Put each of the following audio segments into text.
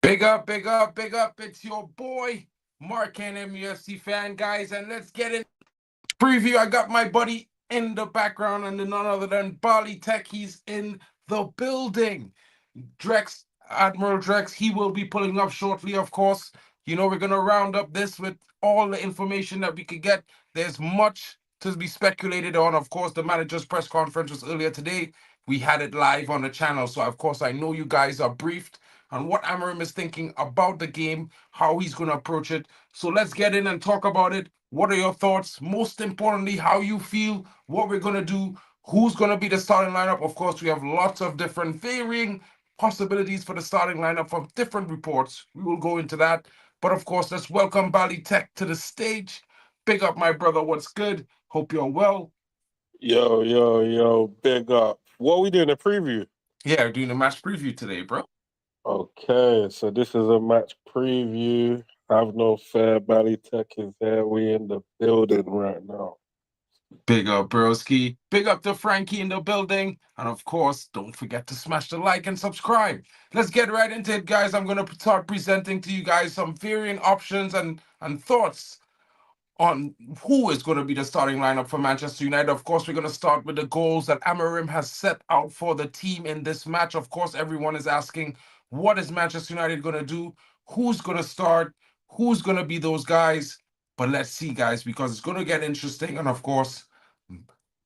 Big up, big up, big up. It's your boy, Mark and MUFC fan, guys. And let's get in preview. I got my buddy in the background, and none other than Bali Tech. He's in the building. Drex, Admiral Drex, he will be pulling up shortly, of course. You know, we're going to round up this with all the information that we could get. There's much to be speculated on. Of course, the manager's press conference was earlier today. We had it live on the channel. So, of course, I know you guys are briefed on what Amorim is thinking about the game, how he's going to approach it. So let's get in and talk about it. What are your thoughts? Most importantly, how you feel, what we're going to do, who's going to be the starting lineup. Of course, we have lots of different varying possibilities for the starting lineup from different reports. We will go into that. But of course, let's welcome Bali Tech to the stage. Big up, my brother. What's good? Hope you're well. Yo, big up. What are we doing, a preview? Yeah, we're doing a match preview today, bro. Okay, so this is a match preview. Have no fair, Bally Tech is here. We in the building right now. Big up, broski. Big up to Frankie in the building. And of course, don't forget to smash the like and subscribe. Let's get right into it, guys. I'm going to start presenting to you guys some varying options and thoughts on who is going to be the starting lineup for Manchester United. Of course, we're going to start with the goals that Amorim has set out for the team in this match. Of course, everyone is asking, what is Manchester United going to do? Who's going to start? Who's going to be those guys? But let's see, guys, because it's going to get interesting. And of course,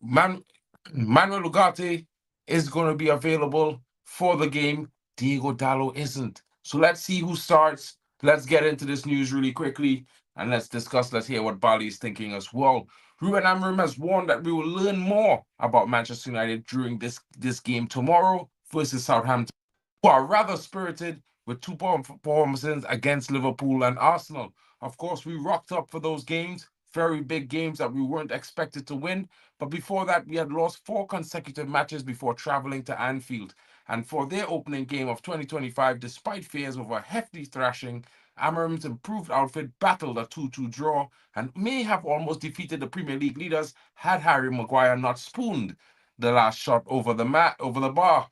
Man- Manuel Ugarte is going to be available for the game. Diego Dallo isn't. So let's see who starts. Let's get into this news really quickly and let's hear what Bali is thinking as well. Ruben Amorim has warned that we will learn more about Manchester United during this game tomorrow versus Southampton, who are rather spirited with two performances against Liverpool and Arsenal. Of course, we rocked up for those games, very big games that we weren't expected to win. But before that, we had lost 4 consecutive matches before traveling to Anfield. And for their opening game of 2025, despite fears of a hefty thrashing, Amorim's improved outfit battled a 2-2 draw and may have almost defeated the Premier League leaders had Harry Maguire not spooned the last shot over the bar.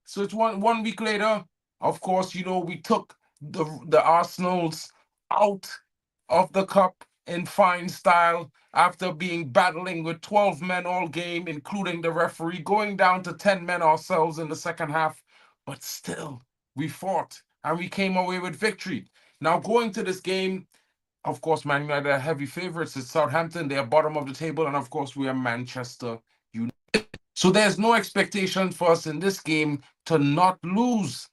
So it's one week later. Of course, you know, we took the Arsenals out of the cup in fine style after being battling with 12 men all game, including the referee, going down to 10 men ourselves in the second half. But still, we fought and we came away with victory. Now, going to this game, of course, Man United are heavy favorites. It's Southampton. They are bottom of the table. And of course, we are Manchester United. So there's no expectation for us in this game to not lose.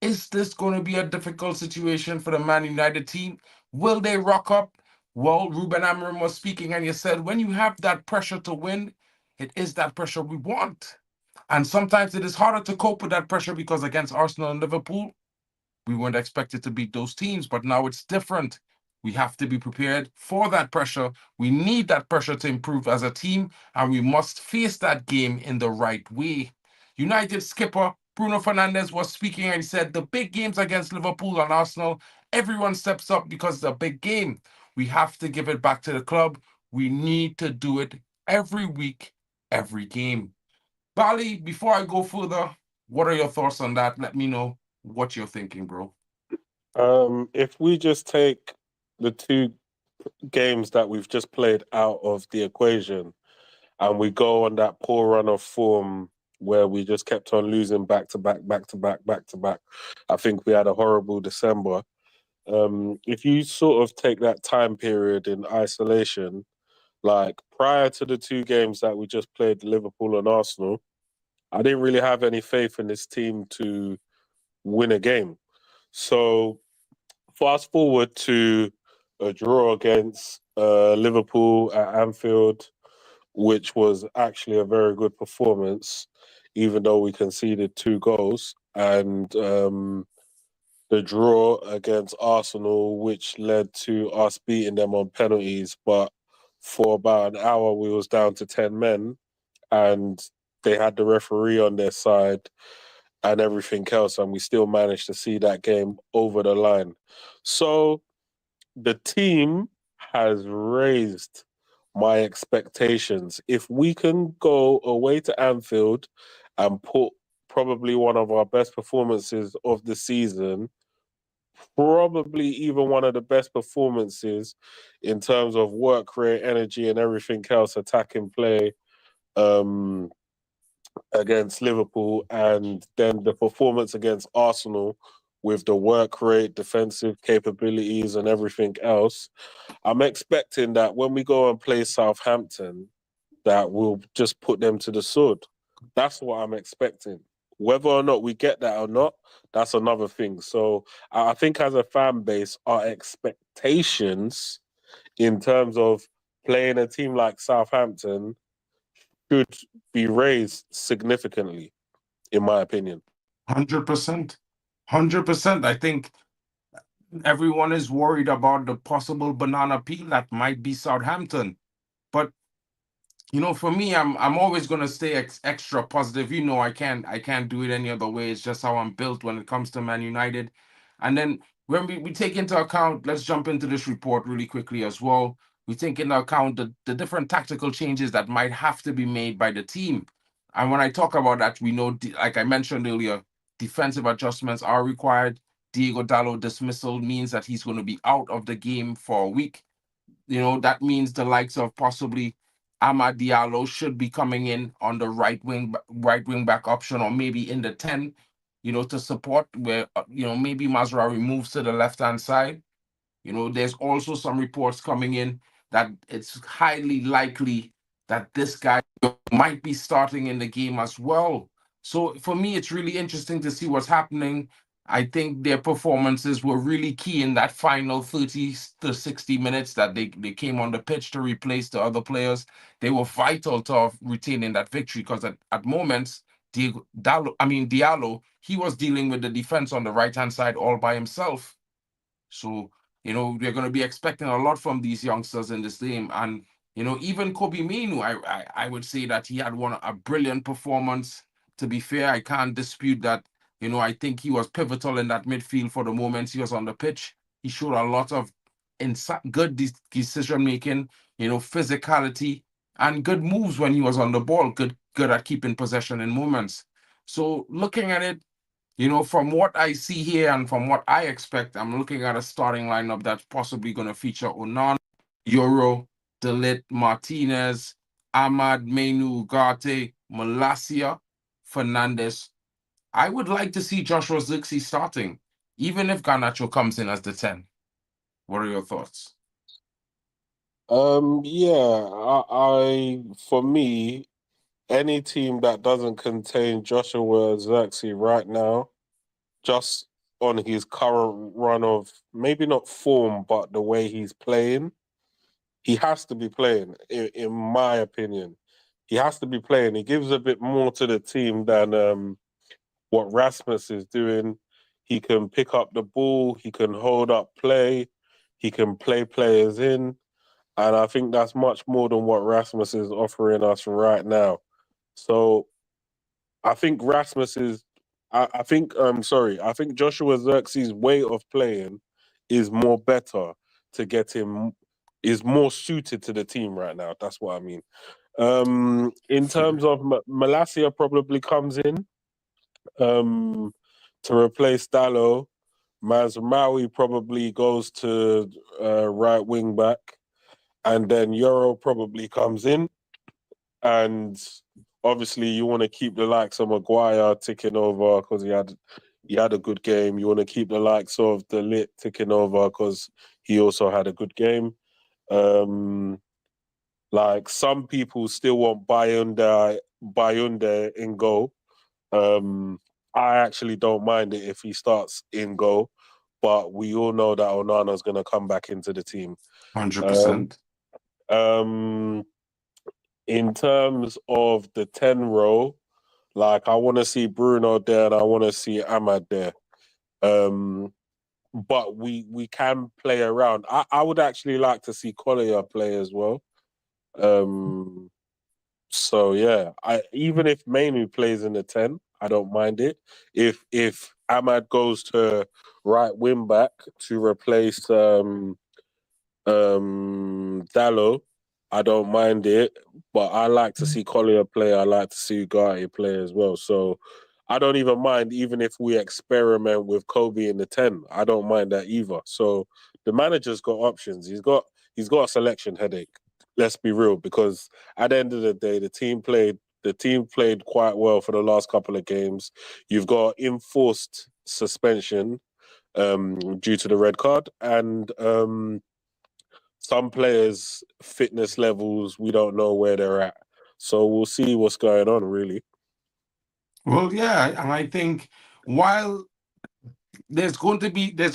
Is this going to be a difficult situation for the Man United team? Will they rock up? Well, Ruben Amorim was speaking and he said, when you have that pressure to win, it is that pressure we want. And sometimes it is harder to cope with that pressure because against Arsenal and Liverpool, we weren't expected to beat those teams, but now it's different. We have to be prepared for that pressure. We need that pressure to improve as a team, and we must face that game in the right way. United skipper Bruno Fernandes was speaking and he said, the big games against Liverpool and Arsenal, everyone steps up because it's a big game. We have to give it back to the club. We need to do it every week, every game. Bali, before I go further, what are your thoughts on that? Let me know what you're thinking, bro. If we just take the two games that we've just played out of the equation and we go on that poor run of form where we just kept on losing back to back, back to back, back to back, I think we had a horrible December. If you sort of take that time period in isolation, like prior to the two games that we just played, Liverpool and Arsenal, I didn't really have any faith in this team to win a game. So fast forward to a draw against Liverpool at Anfield, which was actually a very good performance, even though we conceded 2 goals, and the draw against Arsenal, which led to us beating them on penalties. But for about an hour, we was down to 10 men, and they had the referee on their side and everything else, and we still managed to see that game over the line. So the team has raised my expectations. If we can go away to Anfield and put probably one of our best performances of the season. Probably even one of the best performances in terms of work rate, energy, and everything else, attacking play um, against Liverpool, and then the performance against Arsenal with the work rate, defensive capabilities, and everything else. I'm expecting that when we go and play Southampton, that we'll just put them to the sword. That's what I'm expecting. Whether or not we get that or not, that's another thing. So I think as a fan base, our expectations in terms of playing a team like Southampton should be raised significantly, in my opinion. 100%. 100%. I think everyone is worried about the possible banana peel that might be Southampton. But for me, I'm always gonna stay extra positive. I can't do it any other way. It's just how I'm built when it comes to Man United. And then when we take into account, let's jump into this report really quickly as well. We take into account the different tactical changes that might have to be made by the team. And when I talk about that, we know, like I mentioned earlier, defensive adjustments are required. Diego Dallo dismissal means that he's going to be out of the game for a week. That means the likes of possibly Amad Diallo should be coming in on the right wing back option, or maybe in the 10, to support where, maybe Mazraoui moves to the left hand side. There's also some reports coming in that it's highly likely that this guy might be starting in the game as well. So for me, it's really interesting to see what's happening. I think their performances were really key in that final 30 to 60 minutes that they came on the pitch to replace the other players. They were vital to retaining that victory, because at moments, Diallo, he was dealing with the defense on the right-hand side all by himself. So, we're going to be expecting a lot from these youngsters in this game. And, even Kobe Minu, I would say that he had a brilliant performance. To be fair, I can't dispute that. I think he was pivotal in that midfield for the moments he was on the pitch. He showed a lot of good decision making, physicality, and good moves when he was on the ball. Good at keeping possession in moments. So looking at it, from what I see here and from what I expect, I'm looking at a starting lineup that's possibly going to feature Onan, Euro, Delit, Martinez, Ahmad, Menu, Ugarte, Malacia, Fernandez. I would like to see Joshua Zirkzee starting, even if Garnacho comes in as the 10. What are your thoughts? Yeah, for me, any team that doesn't contain Joshua Zirkzee right now, just on his current run of maybe not form, but the way he's playing, he has to be playing, in my opinion. He has to be playing. He gives a bit more to the team than what Rasmus is doing. He can pick up the ball, he can hold up play, he can play players in. And I think that's much more than what Rasmus is offering us right now. So I think Rasmus is. I think. Sorry. I think Joshua Xerxes' way of playing is more better to get him. Is more suited to the team right now. That's what I mean. In terms of Malacia, probably comes in to replace Dallo. Mazmawi probably goes to right wing back, and then Euro probably comes in, and obviously you want to keep the likes of Maguire ticking over because he had a good game. You want to keep the likes of the Lit ticking over because he also had a good game. Like some people still want Bayunda in goal. I actually don't mind it if he starts in goal, but we all know that Onana's going to come back into the team. 100%. Um, in terms of the 10 role, like I want to see Bruno there and I want to see Ahmad there. But we can play around. I would actually like to see Collier play as well. Um, so yeah, even if Mainu plays in the 10, I don't mind it. If Ahmad goes to right wing back to replace Dallo, I don't mind it. But I like to see Collier play. I like to see Ugarte play as well. So I don't even mind, even if we experiment with Kobe in the 10. I don't mind that either. So the manager's got options. He's got a selection headache. Let's be real, because at the end of the day, the team played quite well for the last couple of games. You've got enforced suspension due to the red card, and some players' fitness levels, we don't know where they're at. So we'll see what's going on, really. Well, yeah, and I think while there's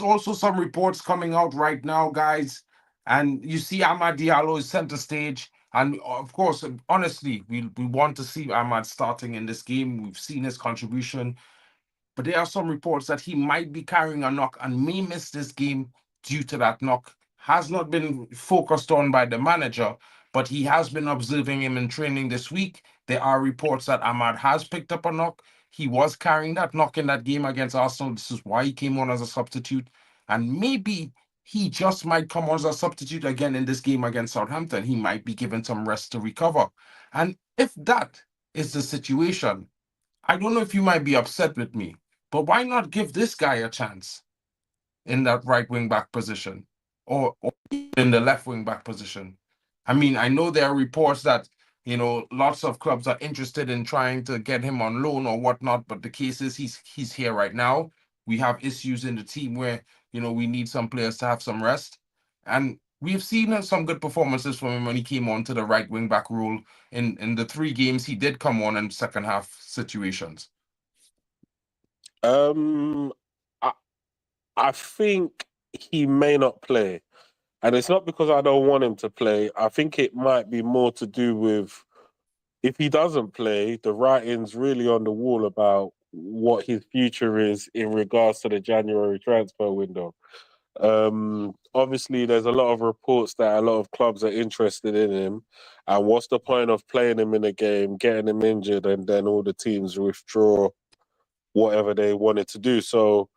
also some reports coming out right now, guys, and you see Ahmad Diallo is center stage, and of course, honestly, we want to see Ahmad starting in this game. We've seen his contribution, but there are some reports that he might be carrying a knock and may miss this game due to that knock. Has not been focused on by the manager, but he has been observing him in training this week. There are reports that Ahmad has picked up a knock. He was carrying that knock in that game against Arsenal. This is why he came on as a substitute. And maybe he just might come on as a substitute again in this game against Southampton. He might be given some rest to recover. And if that is the situation, I don't know if you might be upset with me, but why not give this guy a chance in that right wing back position or in the left wing back position? I mean, I know there are reports that, lots of clubs are interested in trying to get him on loan or whatnot, but the case is he's here right now. We have issues in the team where, we need some players to have some rest. And we've seen some good performances from him when he came on to the right wing back role in the 3 games he did come on in second half situations. Um, I, I think he may not play. And it's not because I don't want him to play. I think it might be more to do with if he doesn't play, the writing's really on the wall about what his future is in regards to the January transfer window. Obviously, there's a lot of reports that a lot of clubs are interested in him. And what's the point of playing him in a game, getting him injured, and then all the teams withdraw whatever they wanted to do? So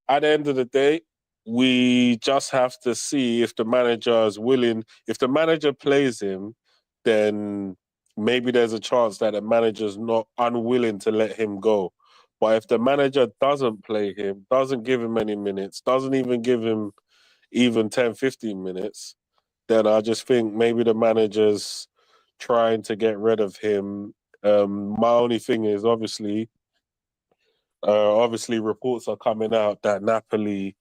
at the end of the day, we just have to see if the manager is willing. If the manager plays him, then maybe there's a chance that the manager's not unwilling to let him go. But if the manager doesn't play him, doesn't give him any minutes, doesn't even give him even 10, 15 minutes, then I just think maybe the manager's trying to get rid of him. My only thing is obviously reports are coming out that Napoli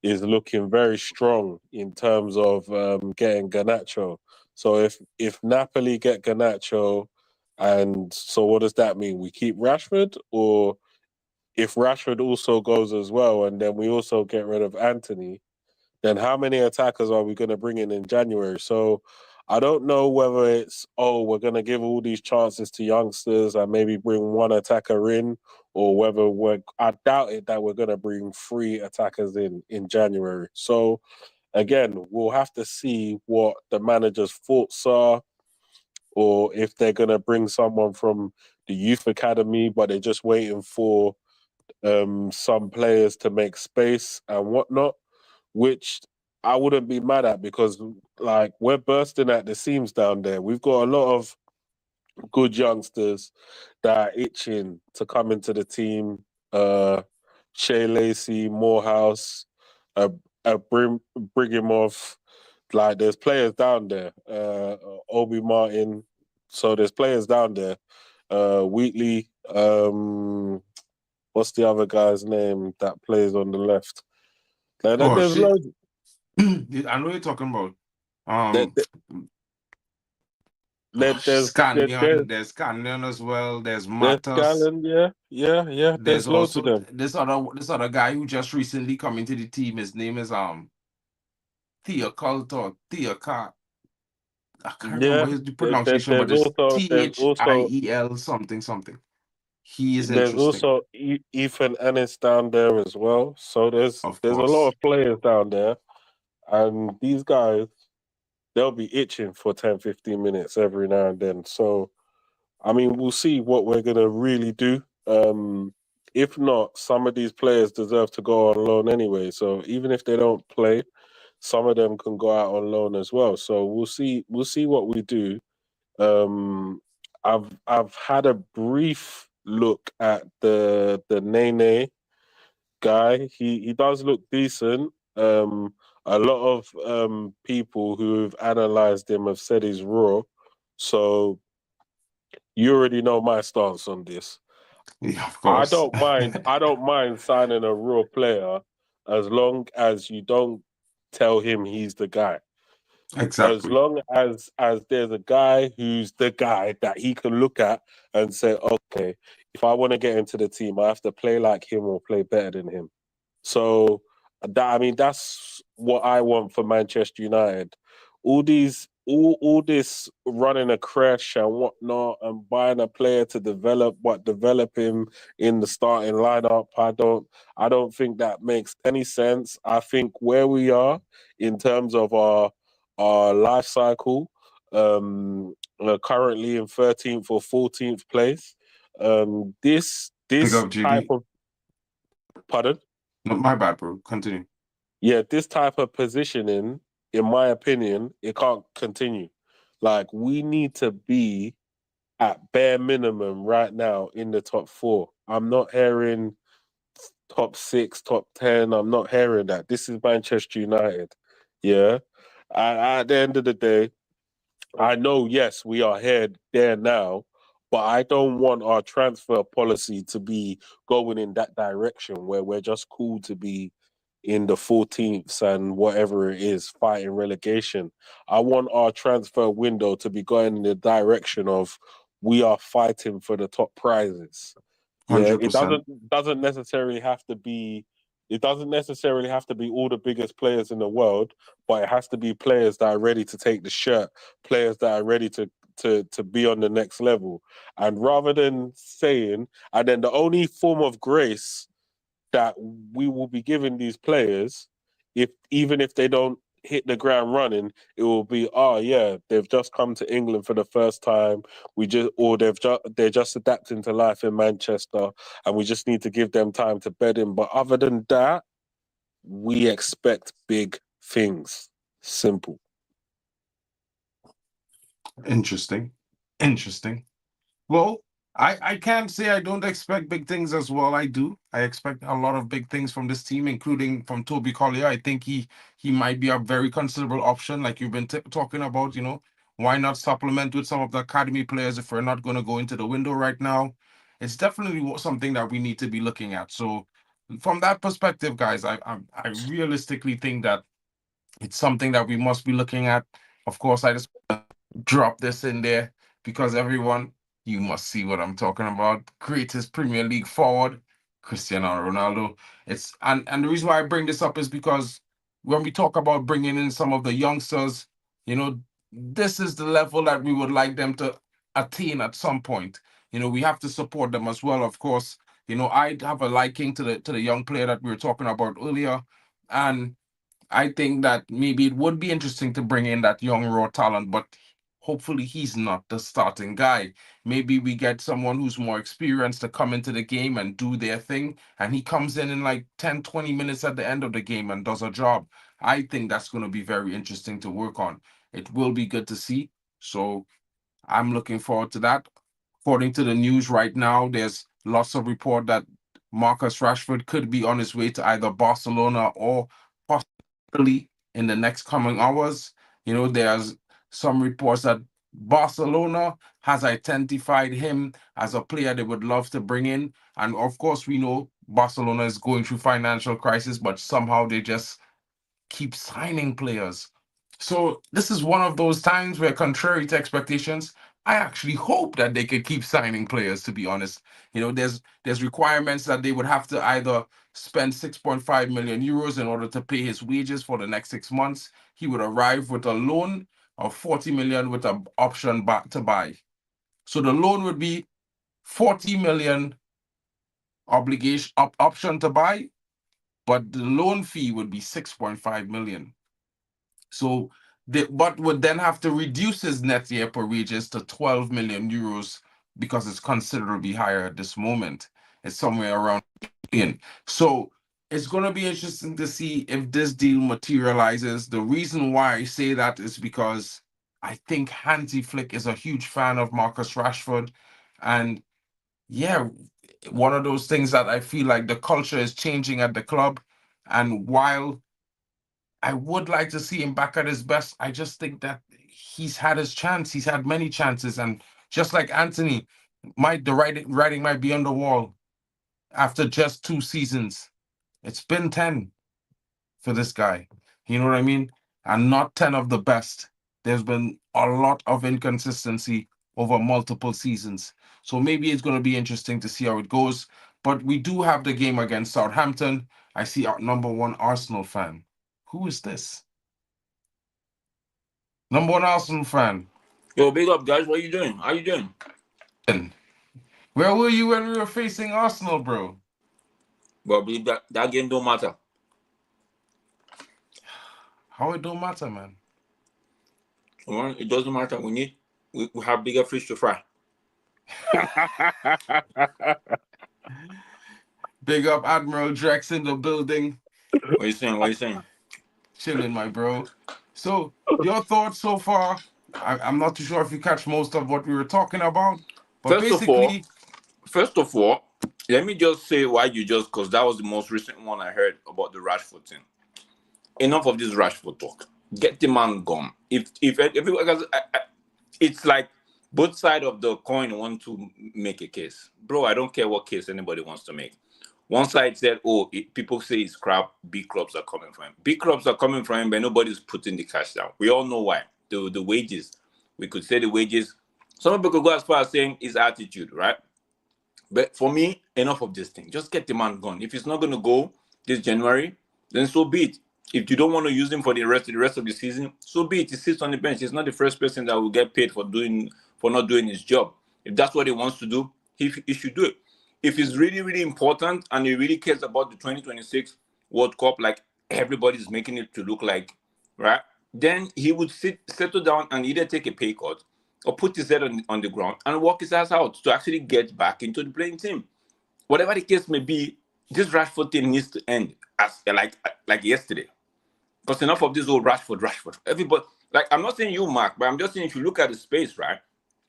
is looking very strong in terms of getting Garnacho. So if Napoli get Garnacho, and so what does that mean? We keep Rashford, or if Rashford also goes as well, and then we also get rid of Anthony, then how many attackers are we going to bring in January? So I don't know whether it's, we're going to give all these chances to youngsters and maybe bring one attacker in, or whether I doubt it that we're going to bring 3 attackers in January. So again, we'll have to see what the manager's thoughts are, or if they're going to bring someone from the youth academy, but they're just waiting for some players to make space and whatnot, which I wouldn't be mad at, because like we're bursting at the seams down there. We've got a lot of good youngsters that are itching to come into the team. Shea Lacey, Morehouse, uh, Brigimoff. Like there's players down there. Obi Martin. So there's players down there. Wheatley. What's the other guy's name that plays on the left? Oh There's shit. loads. I know you're talking about. There, Um, there's Scanlon as well. There's there's Matas. Gallon, yeah. There's There's loads of also them. this other guy who just recently come into the team. His name is Theo Cult or Theo Car. I can't remember Yeah, his pronunciation, but there's it's also Thiel something something. He is interesting, Ethan Ennis down there as well. So of there's a lot course. of players down there, and these guys, they'll be itching for 10, 15 minutes every now and then. So I mean, we'll see what we're gonna really do. If not, some of these players deserve to go on loan anyway. So even if they don't play, some of them can go out on loan as well. So we'll see what we do. Um, I've had a brief look at the Nene guy. He does look decent. A lot of people who've analysed him have said he's raw. So you already know my stance on this. Yeah, of I course. don't mind. I don't mind signing a raw player as long as you don't tell him he's the guy. As Exactly. long as there's a guy who's the guy that he can look at and say, okay, if I want to get into the team, I have to play like him or play better than him. So that I mean, that's what I want for Manchester United. All this running a crash and whatnot, and buying a player to develop him in the starting lineup. I don't think that makes any sense. I think where we are in terms of our life cycle, we're currently in 13th or 14th place. Big This up, type GD. of pardon. No, my bad, bro. Continue. Yeah, this type of positioning, in my opinion, it can't continue. Like we need to be at bare minimum right now in the top four. I'm not hearing top six, top 10. I'm not hearing that. This is Manchester United. Yeah. At the end of the day, I know, yes, we are here, there now, but I don't want our transfer policy to be going in that direction where we're just cool to be in the 14th and whatever it is, fighting relegation. I want our transfer window to be going in the direction of we are fighting for the top prizes. Yeah, it 100%. doesn't necessarily have to be it doesn't necessarily have to be all the biggest players in the world, but it has to be players that are ready to take the shirt, players that are ready to be on the next level. And rather than saying, and then the only form of grace that we will be giving these players, if even if they don't hit the ground running, it will be, oh yeah, they've just come to England for the first time. They're just adapting to life in Manchester, and we just need to give them time to bed in. But other than that, we expect big things. Simple. Interesting. Interesting. Well, I can't say I don't expect big things as well. I do. I expect a lot of big things from this team, including from Toby Collier. I think he might be a very considerable option, like you've been talking about. Why not supplement with some of the academy players if we're not going to go into the window right now? It's definitely something that we need to be looking at. So, from that perspective, guys, I realistically think that it's something that we must be looking at. Of course, I just drop this in there because everyone, you must see what I'm talking about. Greatest Premier League forward, Cristiano Ronaldo. And the reason why I bring this up is because when we talk about bringing in some of the youngsters, you know, this is the level that we would like them to attain at some point. We have to support them as well, of course. I have a liking to the young player that we were talking about earlier, and I think that maybe it would be interesting to bring in that young raw talent, but hopefully he's not the starting guy. Maybe we get someone who's more experienced to come into the game and do their thing, and he comes in like 10, 20 minutes at the end of the game and does a job. I think that's going to be very interesting to work on. It will be good to see. So I'm looking forward to that. According to the news right now, there's lots of report that Marcus Rashford could be on his way to either Barcelona or possibly in the next coming hours. There's some reports that Barcelona has identified him as a player they would love to bring in. And of course, we know Barcelona is going through financial crisis, but somehow they just keep signing players. So this is one of those times where, contrary to expectations, I actually hope that they could keep signing players. To be honest, there's requirements that they would have to either spend 6.5 million euros in order to pay his wages for the next 6 months. He would arrive with a loan of 40 million with an option back to buy. So the loan would be 40 million obligation option to buy, but the loan fee would be 6.5 million. So but would then have to reduce his net year per wages to 12 million euros because it's considerably higher at this moment. It's somewhere around million. So it's going to be interesting to see if this deal materializes. The reason why I say that is because I think Hansi Flick is a huge fan of Marcus Rashford, and yeah, one of those things that I feel like the culture is changing at the club. And while I would like to see him back at his best, I just think that he's had his chance. He's had many chances. And just like Anthony, the writing might be on the wall after just 2 seasons. It's been 10 for this guy. You know what I mean? And not 10 of the best. There's been a lot of inconsistency over multiple seasons. So maybe it's going to be interesting to see how it goes. But we do have the game against Southampton. I see our number one Arsenal fan. Who is this? Number one Arsenal fan. Yo, big up, guys. What are you doing? How you doing? And where were you when we were facing Arsenal, bro? But I believe that game don't matter. How it don't matter, man. Well, it doesn't matter. We have bigger fish to fry. Big up Admiral Drex in the building. What are you saying? What are you saying? Chilling, my bro. So, your thoughts so far? I'm not too sure if you catch most of what we were talking about, but basically, First of all, let me just say why because that was the most recent one I heard about the Rashford thing. Enough of this Rashford talk. Get the man gone. If it's like both sides of the coin want to make a case, bro. I don't care what case anybody wants to make. One side said, "Oh, people say it's crap. Big clubs are coming for him. Big clubs are coming for him, but nobody's putting the cash down. We all know why. The wages. We could say the wages. Some people could go as far as saying his attitude, right? But for me, enough of this thing. Just get the man gone. If it's not going to go this January, then so be it. If you don't want to use him for the rest of the season, so be it. He sits on the bench. He's not the first person that will get paid for not doing his job. If that's what he wants to do, he should do it. If it's really, really important and he really cares about the 2026 World Cup, like everybody's making it to look like, right? Then he would settle down and either take a pay cut or put his head on the ground and walk his ass out to actually get back into the playing team. Whatever the case may be, this Rashford thing needs to end as like yesterday. Because enough of this old Rashford. Everybody, like, I'm not saying you, Mark, but I'm just saying if you look at the space, right?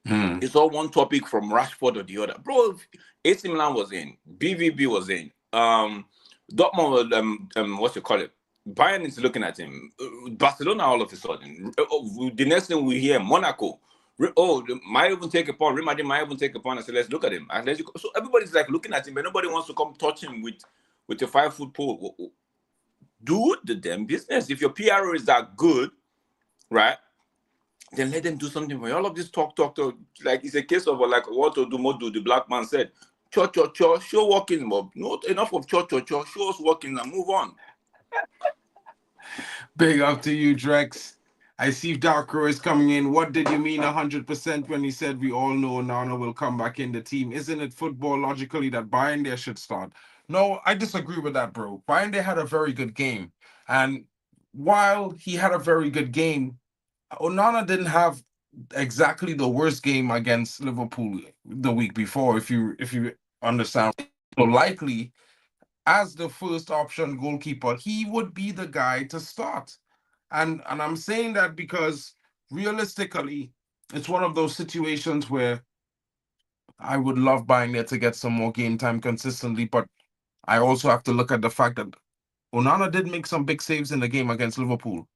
It's all one topic from Rashford or the other. Bro, AC Milan was in, BVB was in, Dortmund was, what you call it? Bayern is looking at him. Barcelona all of a sudden. The next thing we hear, Monaco. Might even take a pawn. Real Madrid might even take a pawn and say, let's look at him. And so everybody's like looking at him, but nobody wants to come touch him with a 5-foot pole. Do the damn business. If your PRO is that good, right, then let them do something for you. All of this talk, like it's a case of like what to do, more do, the black man said. Cho, show working, Bob. Not enough of cho, show us working and move on. Big up to you, Drex. I see Darko is coming in. What did you mean 100% when he said we all know Nana will come back in the team? Isn't it football logically that Bayern there should start? No, I disagree with that, bro. Bayern there had a very good game. And while he had a very good game, Onana didn't have exactly the worst game against Liverpool the week before, if you understand. So likely, as the first option goalkeeper, he would be the guy to start. And I'm saying that because realistically, it's one of those situations where I would love buying there to get some more game time consistently, but I also have to look at the fact that Onana did make some big saves in the game against Liverpool.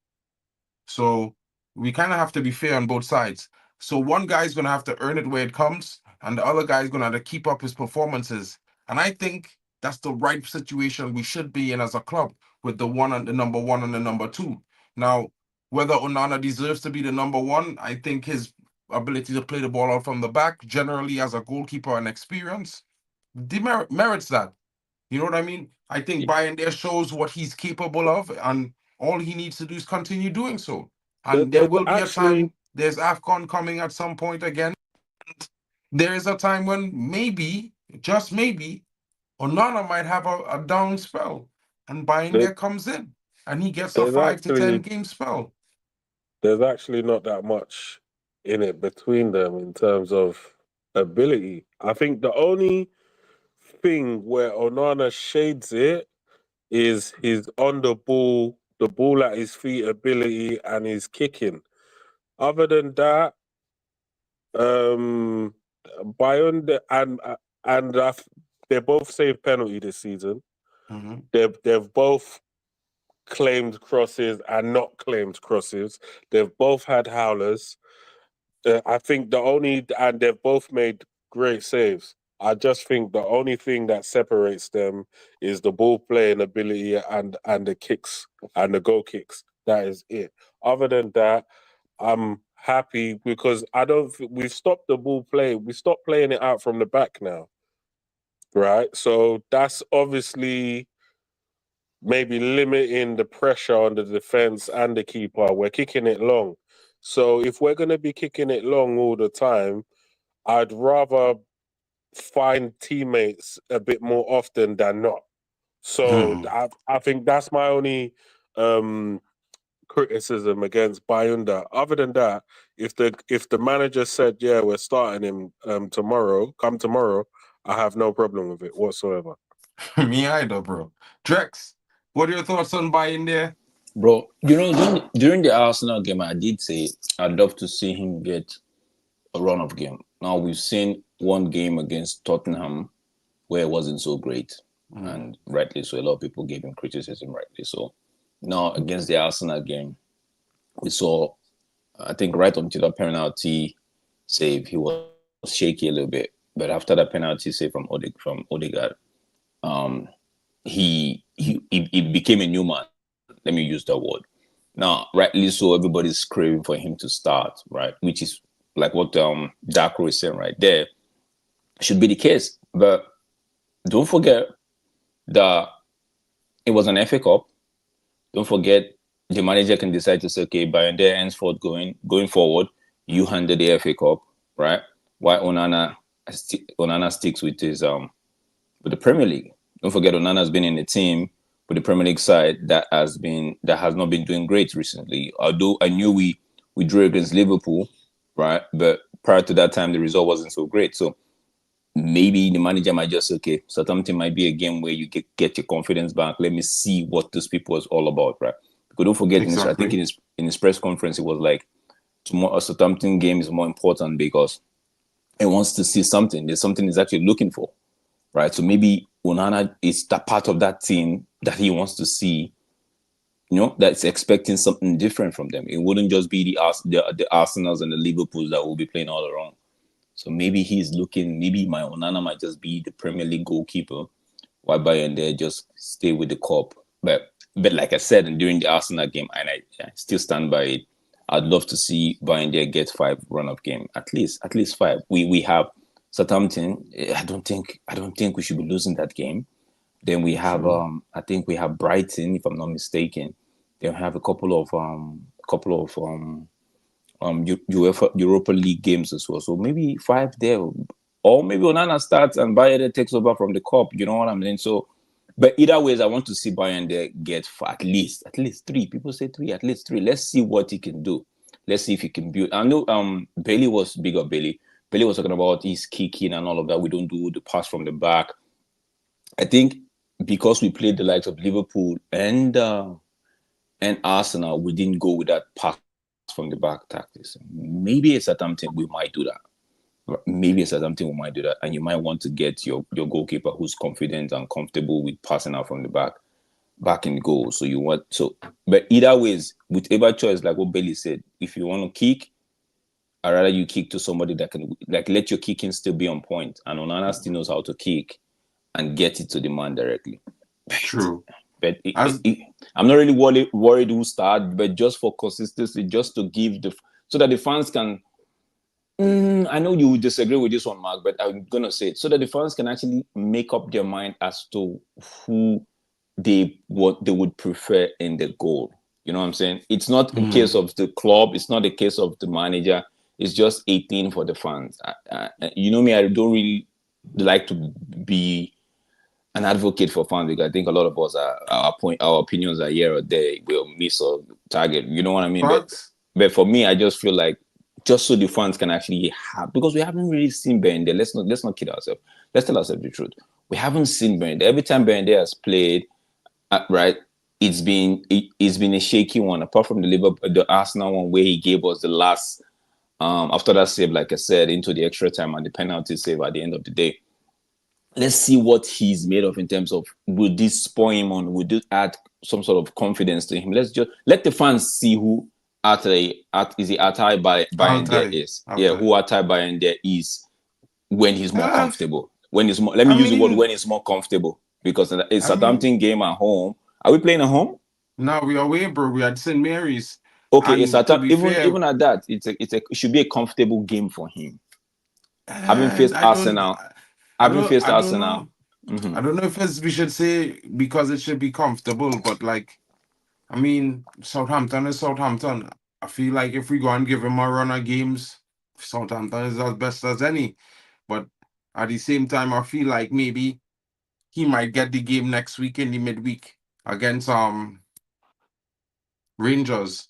So we kind of have to be fair on both sides. So one guy's going to have to earn it where it comes, and the other guy's going to have to keep up his performances. And I think that's the right situation we should be in as a club with the one and the number one and the number two. Now, whether Onana deserves to be the number one, I think his ability to play the ball out from the back, generally as a goalkeeper and experience, merits that. You know what I mean? I think Bayern there shows what he's capable of, and all he needs to do is continue doing so. And there will be a time, there's AFCON coming at some point again. There is a time when maybe, just maybe, Onana might have a down spell, and Bayern there comes in, and he gets a 5 to 10 game spell. There's actually not that much in it between them in terms of ability. I think the only thing where Onana shades it is his on the ball at his feet ability and his kicking. Other than that, Bayern and and they both saved penalty this season. Mhm. They've both claimed crosses and not claimed crosses. They've both had howlers. I think and they've both made great saves. I just think the only thing that separates them is the ball playing ability and the kicks and the goal kicks. That is it. Other than that, I'm happy because we've stopped the ball play. We stopped playing it out from the back now, right? So that's obviously maybe limiting the pressure on the defense and the keeper. We're kicking it long. So if we're going to be kicking it long all the time, I'd rather find teammates a bit more often than not. So I think that's my only criticism against Bayunda. Other than that, if the manager said, yeah, we're starting him tomorrow, I have no problem with it whatsoever. Me either, bro. Drex, what are your thoughts on buying there? Bro, during the Arsenal game, I did say I'd love to see him get a run of game. Now we've seen one game against Tottenham where it wasn't so great, and rightly so. A lot of people gave him criticism, rightly so. Now against the Arsenal game, we saw, I think, right until the penalty save, he was shaky a little bit. But after that penalty save from Odegaard, he became a new man. Let me use that word. Now, rightly so, everybody's craving for him to start, right? Which is like what Darko is saying right there. Should be the case. But don't forget that it was an FA Cup. Don't forget the manager can decide to say, okay, by there henceforth going forward, you handle the FA Cup, right? Why Onana sticks with his with the Premier League. Don't forget Onana's been in the team with the Premier League side that has not been doing great recently. Although I knew we drew against Liverpool, right? But prior to that time, the result wasn't so great. So maybe the manager might just say, okay, Southampton might be a game where you get your confidence back. Let me see what those people was all about, right? Because don't forget, Exactly. I think in his press conference, it was like, tomorrow a Southampton game is more important because it wants to see something. There's something he's actually looking for, right? So maybe Onana is that part of that team that he wants to see, that's expecting something different from them. It wouldn't just be the Arsenals and the Liverpools that will be playing all around. So maybe he's looking, maybe my Onana might just be the Premier League goalkeeper, while Bayern there just stay with the cup. But like I said, and during the Arsenal game, and I still stand by it, I'd love to see Bayern there get 5 run-up game, at least 5. We have Southampton. I don't think we should be losing that game. Then we have I think we have Brighton, if I'm not mistaken. Then we have a couple of UEFA Europa League games as well. So maybe 5 there, or maybe Onana starts and Bayern takes over from the cup. You know what I'm saying? So, but either ways, I want to see Bayern there get at least 3. People say 3, at least 3. Let's see what he can do. Let's see if he can build. I know Bailey was bigger. Bailey was talking about his kicking and all of that. We don't do the pass from the back. I think because we played the likes of Liverpool and Arsenal, we didn't go with that pass from the back tactics. Maybe at Southampton we might do that. And you might want to get your goalkeeper who's confident and comfortable with passing out from the back in goal. But either ways, whichever choice, like what Bailey said, if you want to kick, I'd rather you kick to somebody that can let your kicking still be on point. And Onana still knows how to kick and get it to the man directly. True. But I'm not really worried who start, but just for consistency, just to give so that the fans can. I know you would disagree with this one, Mark, but I'm gonna say it so that the fans can actually make up their mind as to who what they would prefer in the goal. You know what I'm saying? It's not a case of the club. It's not a case of the manager. It's just a thing for the fans. You know me, I don't really like to be an advocate for fans because I think a lot of us our opinions are here or there will miss or target. You know what I mean? But for me, I just feel like just so the fans can actually have, because we haven't really seen Bende. Let's not kid ourselves. Let's tell ourselves the truth. We haven't seen Bende. Every time Bende has played, right, it's been a shaky one. Apart from the Arsenal one where he gave us the last after that save, like I said, into the extra time and the penalty save at the end of the day. let's see what he's made of in terms of, will this spur him on? Will this add some sort of confidence to him? Let's just let the fans see who Atai Bayern there is. Yeah, who Atai Bayern there is when he's more comfortable. When he's more, let me use the word when he's more comfortable, because it's a Southampton game at home. Are we playing at home? No, we are away, bro. We at St. Mary's. Okay, it's even at that, it should be a comfortable game for him. Having faced Arsenal. I don't know if we should say because it should be comfortable, but like, I mean, Southampton is Southampton. I feel like if we go and give him a run of games, Southampton is as best as any. But at the same time, I feel like maybe he might get the game next week in the midweek against Rangers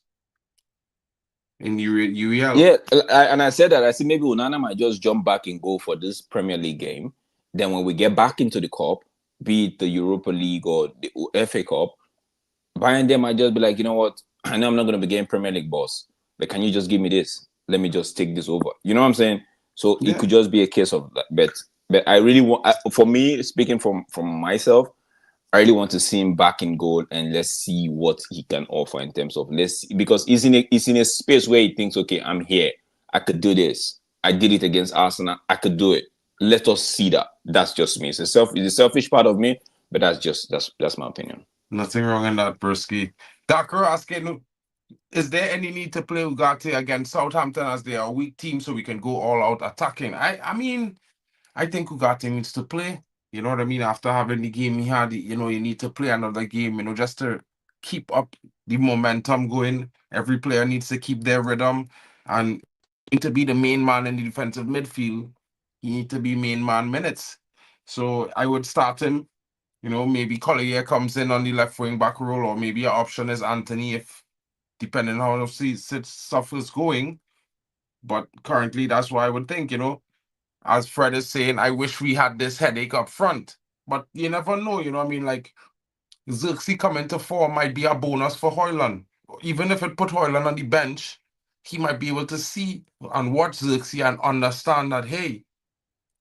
in UEL. Yeah, and I said that. I said maybe Onana might just jump back and go for this Premier League game. Then when we get back into the Cup, be it the Europa League or the FA Cup, Bayern them might just be like, you know what? I know I'm not going to be getting Premier League, boss, but can you just give me this? Let me just take this over. You know what I'm saying? So it could just be a case of that. But I really want, for me, speaking from myself, I really want to see him back in goal, and let's see what he can offer in terms of because he's in a space where he thinks, okay, I'm here. I could do this. I did it against Arsenal. I could do it. Let us see that. That's just me. It's a selfish part of me, but that's my opinion. Nothing wrong in that, Brusky. Dakar asking, is there any need to play Ugarte against Southampton as they are a weak team so we can go all out attacking? I mean, I think Ugarte needs to play. You know what I mean? After having the game he had, you need to play another game, just to keep up the momentum going. Every player needs to keep their rhythm. And to be the main man in the defensive midfield, he needs to be main man minutes. So I would start him. Maybe Collier comes in on the left wing back role, or maybe an option is Anthony, if depending on how stuff is going. But currently, that's what I would think, as Fred is saying, I wish we had this headache up front. But you never know, I mean, like, Xerxes coming to form might be a bonus for Højlund. Even if it put Højlund on the bench, he might be able to see and watch Xerxes and understand that, hey,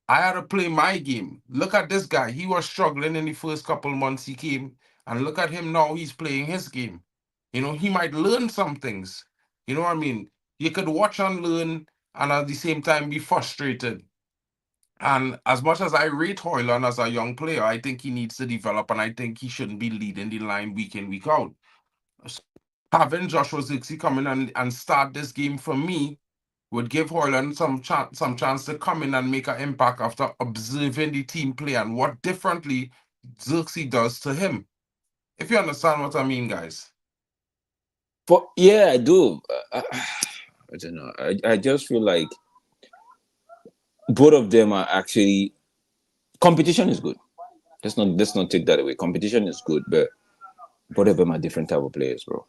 I had to play my game. Look at this guy. He was struggling in the first couple months he came, and look at him now. He's playing his game. He might learn some things. You know what I mean? You could watch and learn, and at the same time be frustrated. And as much as I rate Højlund as a young player, I think he needs to develop, and I think he shouldn't be leading the line week in, week out. So having Joshua Zirkzee come in and start this game for me would give Højlund some chance to come in and make an impact after observing the team play and what differently Zirkzee does to him. If you understand what I mean, guys. Yeah, I do. I don't know. I just feel like both of them are actually, competition is good. Let's not take that away. Competition is good, but both of them are different type of players, bro.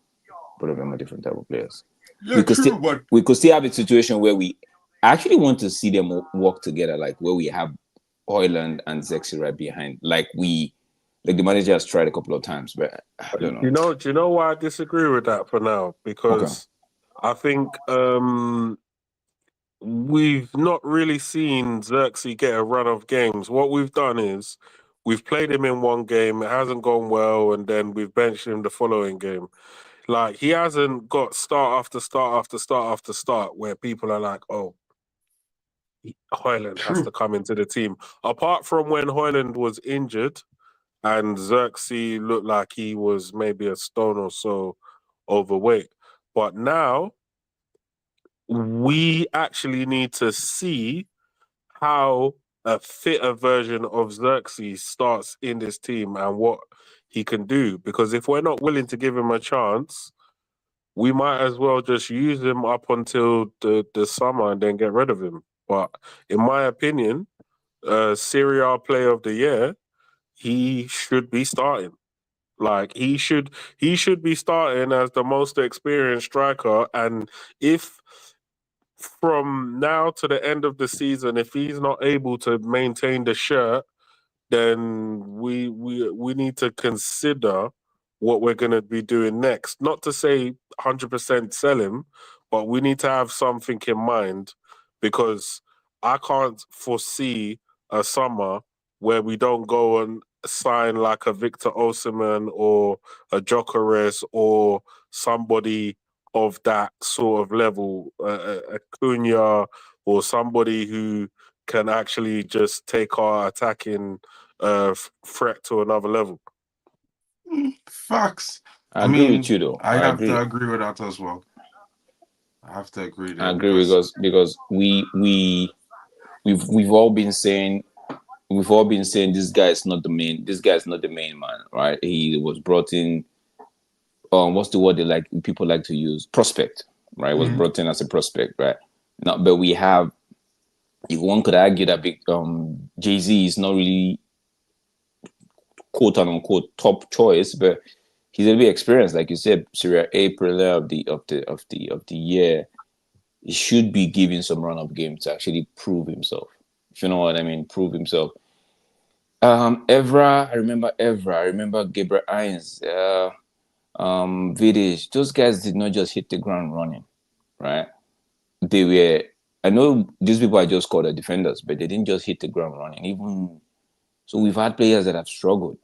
Both of them are different type of players. Yeah, we could still have a situation where we actually want to see them work together, like where we have Højlund and Zexi right behind, like the manager has tried a couple of times, but I don't know. Do you know why I disagree with that for now? Because I think we've not really seen Xerxes get a run of games. What we've done is we've played him in one game, it hasn't gone well, and then we've benched him the following game. Like, he hasn't got start after start after start after start where people are like, oh, Højlund has to come into the team. Apart from when Højlund was injured and Xerxes looked like he was maybe a stone or so overweight. But now we actually need to see how a fitter version of Xerxes starts in this team and what he can do. Because if we're not willing to give him a chance, we might as well just use him up until the summer and then get rid of him. But in my opinion, Serie A Player of the Year, he should be starting. Like, he should be starting as the most experienced striker. And if from now to the end of the season, if he's not able to maintain the shirt, then we need to consider what we're going to be doing next. Not to say 100% sell him, but we need to have something in mind, because I can't foresee a summer where we don't go and sign like a Victor Osimhen or a Gyökeres or somebody of that sort of level, a Cunha or somebody who can actually just take our attacking threat to another level. Facts. I agree with you, though. I I have agree. to agree with that as well. I have to agree there I agree because we've all been saying this guy is not the main. This guy is not the main man, right? He was brought in. What's the word people like to use? Prospect, right? Was brought in as a prospect, right? Now, but we have. One could argue that Jay-Z is not really quote unquote top choice, but he's a bit experienced, like you said. Syria April of the year, he should be given some run of game to actually prove himself. If you know what I mean, prove himself. Evra, I remember Gabriel Hines, Vidic. Those guys did not just hit the ground running, right? They were. I know these people are just called the defenders, but they didn't just hit the ground running. Even so, we've had players that have struggled,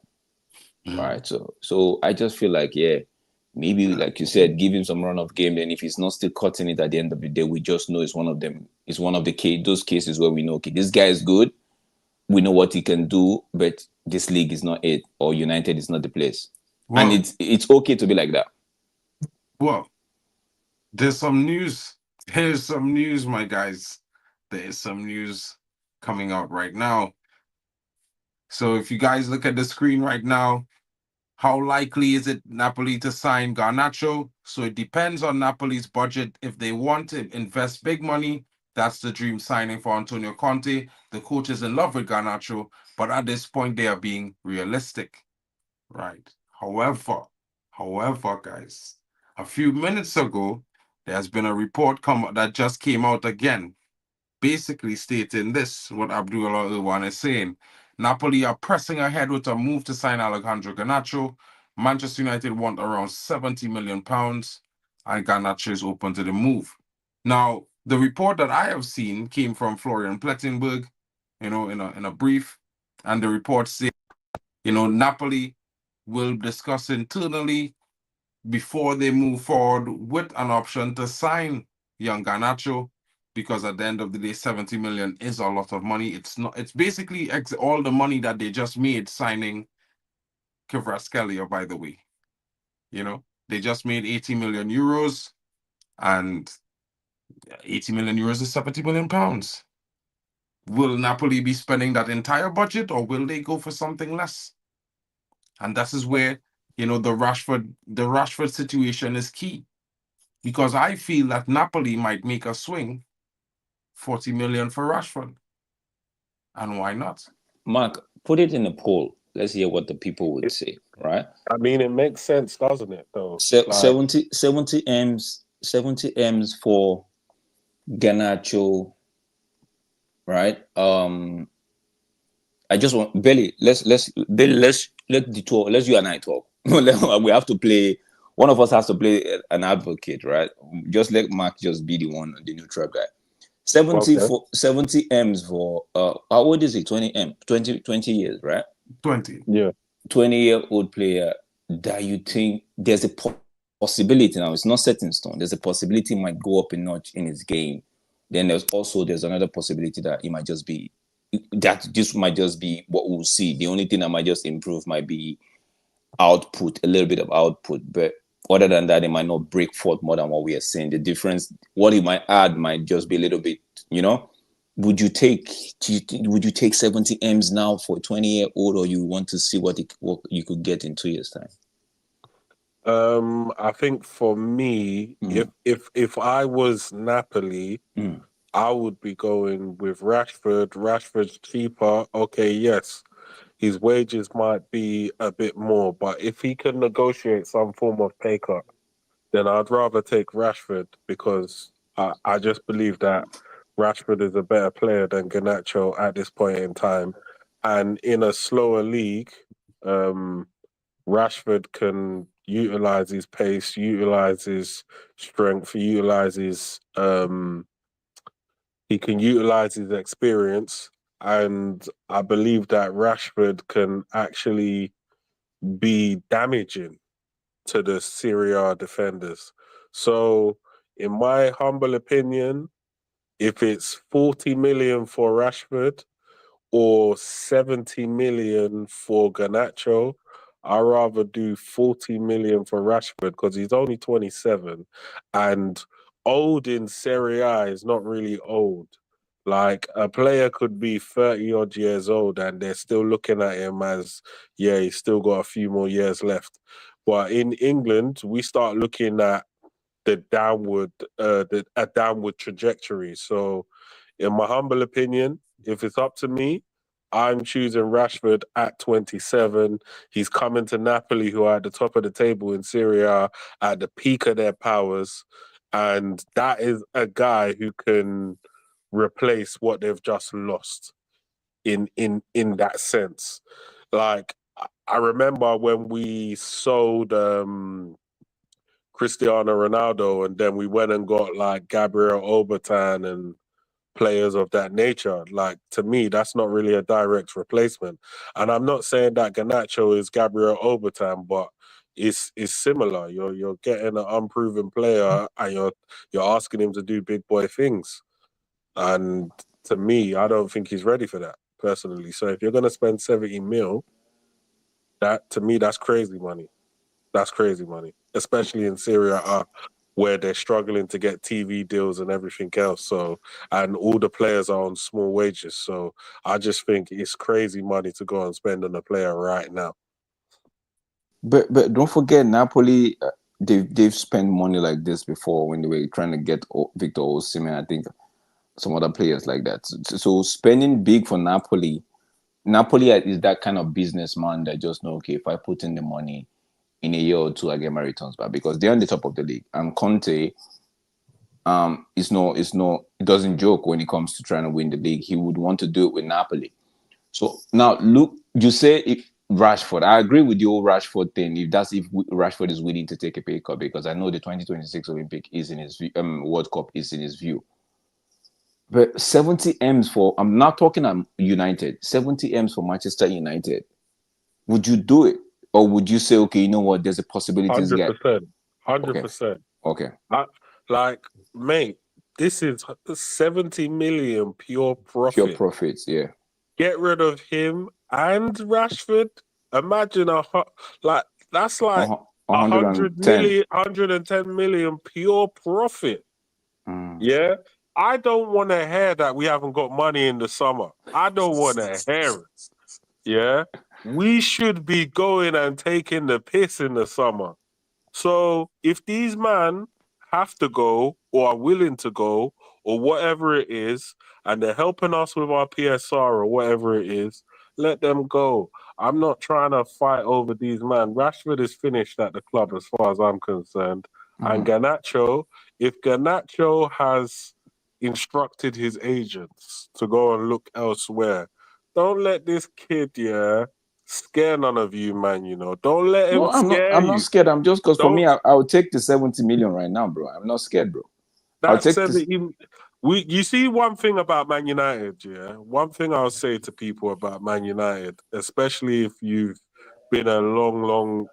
right? So I just feel like, yeah, maybe like you said, give him some run of game. Then if he's not still cutting it at the end of the day, we just know it's one of them. It's one of those cases where we know, okay, this guy is good. We know what he can do, but this league is not it, or United is not the place. Well, and it's okay to be like that. Well, there's some news. Here's some news, my guys. There is some news coming out right now. So if you guys look at the screen right now, how likely is it Napoli to sign Garnacho? So it depends on Napoli's budget. If they want to invest big money, that's the dream signing for Antonio Conte. The coach is in love with Garnacho, but at this point, they are being realistic, right? However, guys, a few minutes ago, there's been a report that just came out again, basically stating this, what Abdullah Ilwan is saying. Napoli are pressing ahead with a move to sign Alejandro Garnacho. Manchester United want around £70 million, and Garnacho is open to the move. Now, the report that I have seen came from Florian Plettenberg, in a brief, and the report says, Napoli will discuss internally before they move forward with an option to sign young Garnacho, because at the end of the day, 70 million is a lot of money. It's basically all the money that they just made signing Kvaratskhelia, by the way. They just made 80 million euros, and 80 million euros is 70 million pounds. Will Napoli be spending that entire budget, or will they go for something less? And that is where, the Rashford situation is key. Because I feel that Napoli might make a swing 40 million for Rashford. And why not? Mark, put it in a poll. Let's hear what the people would say, right? I mean, it makes sense, doesn't it, though? 70 M's for Garnacho, right? I just want Belly. Let's let the two. Let's you and I talk. We have to play. One of us has to play an advocate, right? Just let Mark just be the neutral guy. 70 M's for how old is he? 20 years, right? 20. Yeah. 20-year-old player that you think there's a possibility now. It's not set in stone. There's a possibility he might go up a notch in his game. Then there's another possibility that he might just be this might just be what we'll see. The only thing that might just improve might be output, a little bit of output. But other than that, it might not break forth more than what we are seeing. The difference, what he might add might just be a little bit, Would you take 70 M's now for a 20-year-old, or you want to see what you could get in 2 years' time? I think for me, if I was Napoli, I would be going with Rashford. Rashford's cheaper. Okay, yes, his wages might be a bit more, but if he can negotiate some form of pay cut, then I'd rather take Rashford, because I just believe that Rashford is a better player than Garnacho at this point in time. And in a slower league, Rashford can utilize his pace, utilize his strength, he can utilize his experience, and I believe that Rashford can actually be damaging to the Serie A defenders. So, in my humble opinion, if it's 40 million for Rashford or 70 million for Garnacho, I'd rather do 40 million for Rashford because he's only 27 and old in Serie A is not really old. Like a player could be 30 odd years old and they're still looking at him as, yeah, he's still got a few more years left. But in England, we start looking at the downward, a downward trajectory. So, in my humble opinion, if it's up to me, I'm choosing Rashford at 27. He's coming to Napoli, who are at the top of the table in Serie A, at the peak of their powers, and that is a guy who can replace what they've just lost in that sense. Like I remember when we sold Cristiano Ronaldo, and then we went and got like Gabriel Obertan and players of that nature. Like to me, that's not really a direct replacement. And I'm not saying that Garnacho is Gabriel Obertan, but it's similar. You're getting an unproven player and you're asking him to do big boy things. And to me, I don't think he's ready for that personally. So if you're gonna spend 70 mil, that to me that's crazy money. That's crazy money, especially in Syria, where they're struggling to get TV deals and everything else. So, and all the players are on small wages. So, I just think it's crazy money to go and spend on a player right now. But don't forget, Napoli, they've spent money like this before when they were trying to get Victor Osimhen. I think some other players like that. So spending big for Napoli is that kind of businessman that just know, okay, if I put in the money in a year or two, I get my returns back because they're on the top of the league. And Conte, it doesn't joke when it comes to trying to win the league. He would want to do it with Napoli. So now look, you say if Rashford, I agree with the old Rashford thing. If Rashford is willing to take a pay cut, because I know the 2026 Olympic is in his World Cup is in his view. But 70 M's for, I'm not talking about United, 70 M's for Manchester United. Would you do it? Or would you say, okay, you know what, there's a possibility this guy... 100%. 100%. Okay. Like, mate, this is 70 million pure profit. Pure profits, yeah. Get rid of him and Rashford. Imagine that's like 110 million pure profit. Yeah. I don't want to hear that we haven't got money in the summer. I don't want to hear it. Yeah. We should be going and taking the piss in the summer. So if these men have to go or are willing to go or whatever it is, and they're helping us with our PSR or whatever it is, let them go. I'm not trying to fight over these men. Rashford is finished at the club as far as I'm concerned. And Garnacho, if Garnacho has instructed his agents to go and look elsewhere, don't let this kid, scare none of you, man, Don't let him scare you. I'm not scared. I'm just, because for me, I would take the 70 million right now, bro. I'm not scared, bro. I'll take You see one thing about Man United, One thing I'll say to people about Man United, especially if you've been a long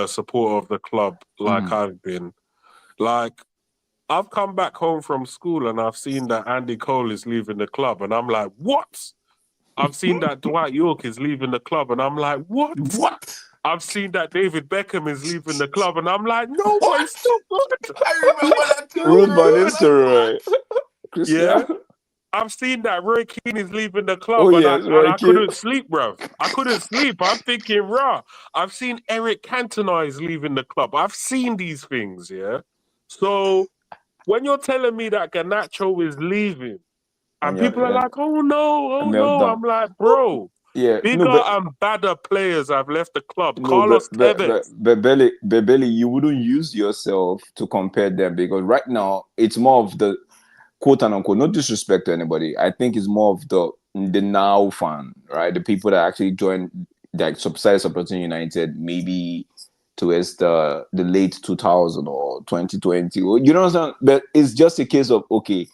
supporter of the club like I've been, like, I've come back home from school and I've seen that Andy Cole is leaving the club and I'm like, what? I've seen that Dwight York is leaving the club and I'm like, what? What? I've seen that David Beckham is leaving the club and I'm like, no, but it's still good. I remember that too. Ruth Van Nistelrooy. Yeah. I've seen that Roy Keane is leaving the club and I couldn't sleep, bro. I couldn't sleep. I'm thinking, rah. I've seen Eric Cantona is leaving the club. I've seen these things, yeah? So when you're telling me that Garnacho is leaving and people are like, oh no, I'm like, bro. Bigger and badder players have left the club. Carlos Tevez. But Belly, you wouldn't use yourself to compare them because right now it's more of the quote unquote, no disrespect to anybody. I think it's more of the now fan, right? The people that actually joined, that subsidized supporting United maybe towards the late 2000 or 2020. You know what I'm saying? But it's just a case of, okay,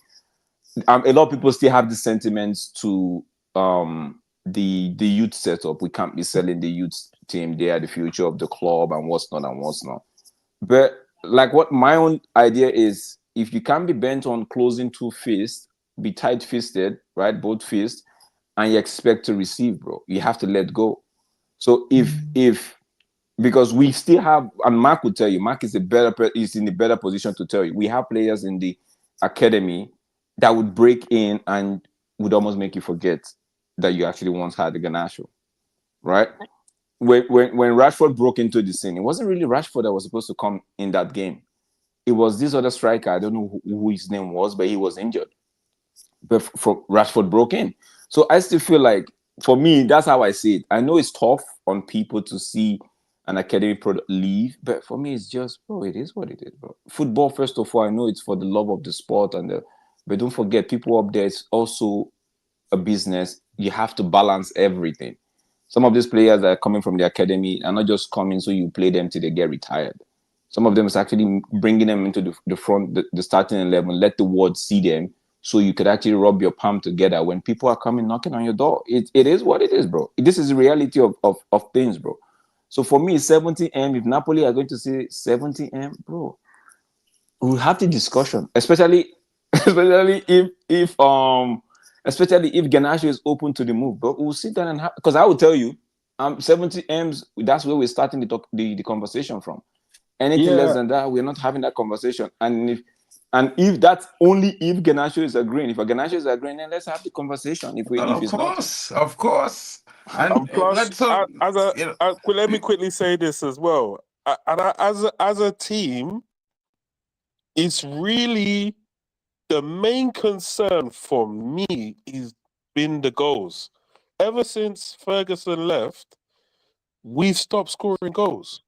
a lot of people still have the sentiments to the youth setup. We can't be selling the youth team. They are the future of the club and what's not and what's not. But like what my own idea is, if you can't be bent on closing two fists, be tight-fisted, right? Both fists, and you expect to receive, bro. You have to let go. So if because we still have, and Mark would tell you, Mark is is in a better position to tell you. We have players in the academy that would break in and would almost make you forget that you actually once had the Ganacho, right? When Rashford broke into the scene, it wasn't really Rashford that was supposed to come in that game. It was this other striker. I don't know who his name was, but he was injured. But Rashford broke in. So I still feel like, for me, that's how I see it. I know it's tough on people to see an academy product leave, but for me, it's just, bro, it is what it is, bro. Football, first of all, I know it's for the love of the sport, but don't forget, people up there, it's also a business. You have to balance everything. Some of these players that are coming from the academy are not just coming so you play them till they get retired. Some of them is actually bringing them into the front, the starting 11, let the world see them, so you could actually rub your palm together when people are coming knocking on your door. It is what it is, bro. This is the reality of things, bro. So for me, 70M, if Napoli are going to say 70M, bro, we'll have the discussion, especially especially if Ganache is open to the move, bro. We'll sit down and have, because I will tell you, 70M's, that's where we're starting the conversation from. Anything less than that, we're not having that conversation. And if that's only if Ganache is agreeing. If a Ganache is agreeing, then let's have the conversation. If it's not, of course. And Plus, let's you know, let me quickly say this as well. As a team, it's really the main concern for me is been the goals. Ever since Ferguson left, we've stopped scoring goals.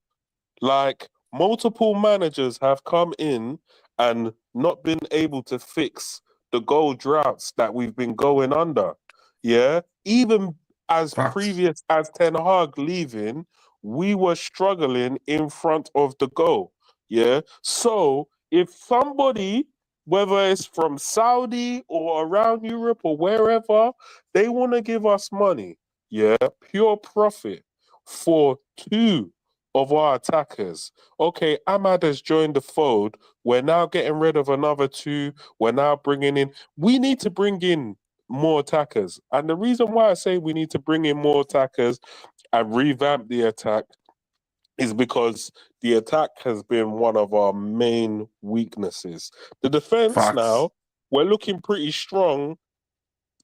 Like, multiple managers have come in and not been able to fix the goal droughts that we've been going under. Yeah. Even as facts. previous as Ten Hag leaving, we were struggling in front of the goal. Yeah. So if somebody, whether it's from Saudi or around Europe or wherever, they want to give us money, yeah, pure profit for two of our attackers. Okay, Ahmad has joined the fold. We're now getting rid of another two. We're now bringing in. We need to bring in more attackers. And the reason why I say we need to bring in more attackers and revamp the attack is because the attack has been one of our main weaknesses. The defense Facts. now, we're looking pretty strong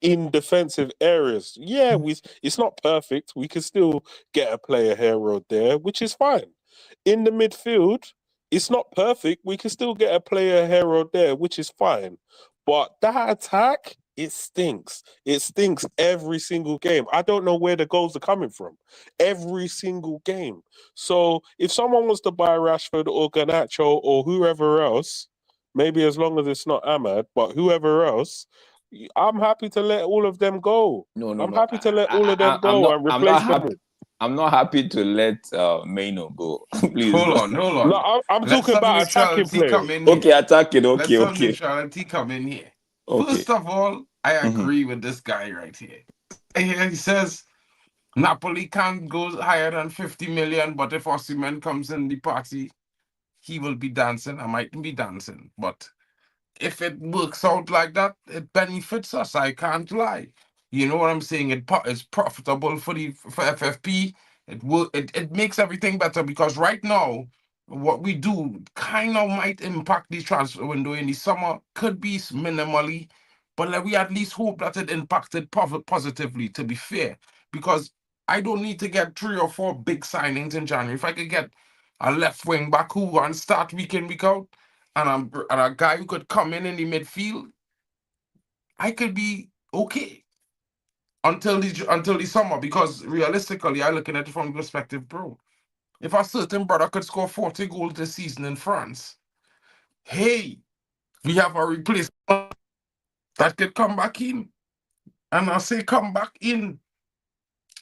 in defensive areas. Yeah, it's not perfect. We can still get a player here or there, which is fine. In the midfield, it's not perfect. We can still get a player here or there, which is fine. But that attack, it stinks. It stinks every single game. I don't know where the goals are coming from. Every single game. So if someone wants to buy Rashford or Garnacho or whoever else, maybe as long as it's not Ahmad, but whoever else, I'm happy to let all of them go. I'm no. happy to let all of them I'm go not. and I'm not replace them happy. with. I'm not happy to let Maino go. Please Hold don't. on, hold No, on. I'm Let talking some about attacking neutrality players. come in Okay, here. attacking. Let Okay, some okay, neutrality come in here. okay. First of all, I Mm-hmm. agree with this guy right here. He says Napoli can't go higher than 50 million, but if Osimhen comes in the party, he will be dancing. I might be dancing, but if it works out like that, it benefits us. I can't lie. You know what I'm saying? It's profitable for FFP. It makes everything better because right now, what we do kind of might impact the transfer window in the summer. Could be minimally, but let we at least hope that it impacted positively. To be fair, because I don't need to get 3 or 4 big signings in January. If I could get a left wing back who runs start week in week out and a guy who could come in the midfield, I could be okay until the summer. Because realistically, I looking at it from the perspective, bro. If a certain brother could score 40 goals this season in France, hey, we have a replacement that could come back in. And I say come back in.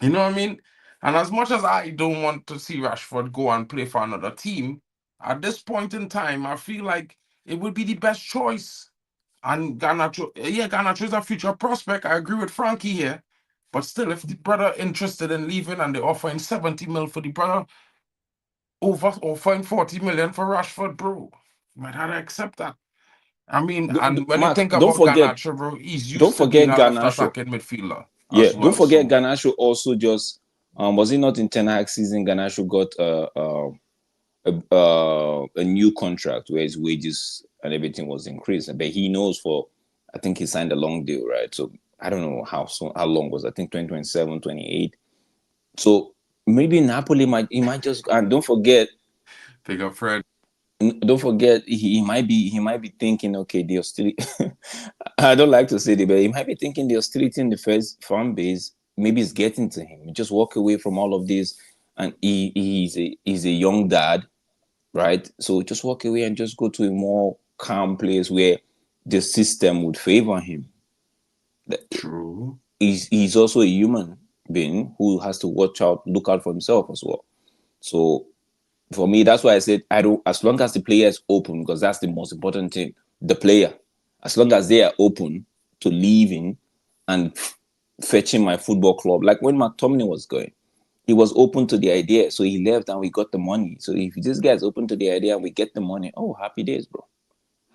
You know what I mean? And as much as I don't want to see Rashford go and play for another team, at this point in time, I feel like it would be the best choice. And Garnacho, yeah, Garnacho is a future prospect. I agree with Frankie here. But still, if the brother interested in leaving and they're offering 70 mil for the brother, offering 40 million for Rashford, bro, you might have to accept that. I mean, and when you Mark, think about Garnacho, bro, he's don't used to being forget a left Garnacho. attacking midfielder Yeah, as don't well. forget So Garnacho also just was it not in Ten Hag season? Garnacho got a new contract where his wages and everything was increased, but he knows for I think he signed a long deal, right? So I don't know how long was it? I think 2027, 28. So maybe Napoli might just, and don't forget pick up Fred. he might be thinking, okay, the hostility. I don't like to say it, but he might be thinking the hostility in the first fan base maybe is getting to him. He just walk away from all of this, and he's a young dad, right? So just walk away and just go to a more calm place where the system would favor him. True. He's also a human being who has to look out for himself as well. So for me, that's why I said I don't. As long as the player is open, because that's the most important thing. The player, as long as they are open to leaving and fetching my football club, like when McTominay was going, he was open to the idea, so he left and we got the money. So if this guy's open to the idea and we get the money, oh, happy days, bro.